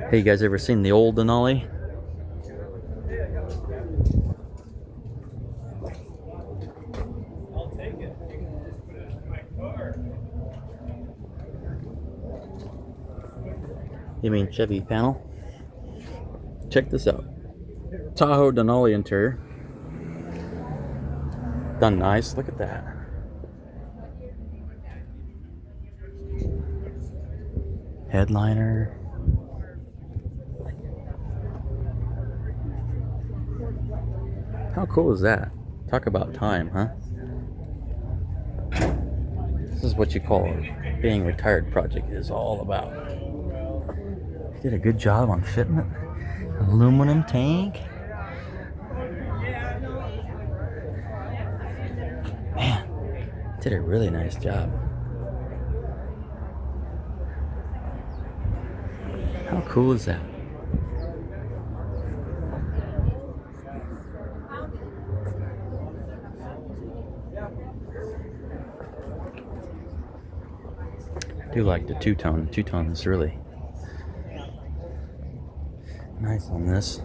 Hey, you guys ever seen the Old Denali? You mean Chevy panel? Check this out. Tahoe Denali interior. Done nice. Look at that. Headliner. How cool is that? Talk about time, huh? This is what you call being retired project is all about. Did a good job on fitting it. Aluminum tank. Man, did a really nice job. How cool is that? I do like the two-tone. Two-tone is really nice on this.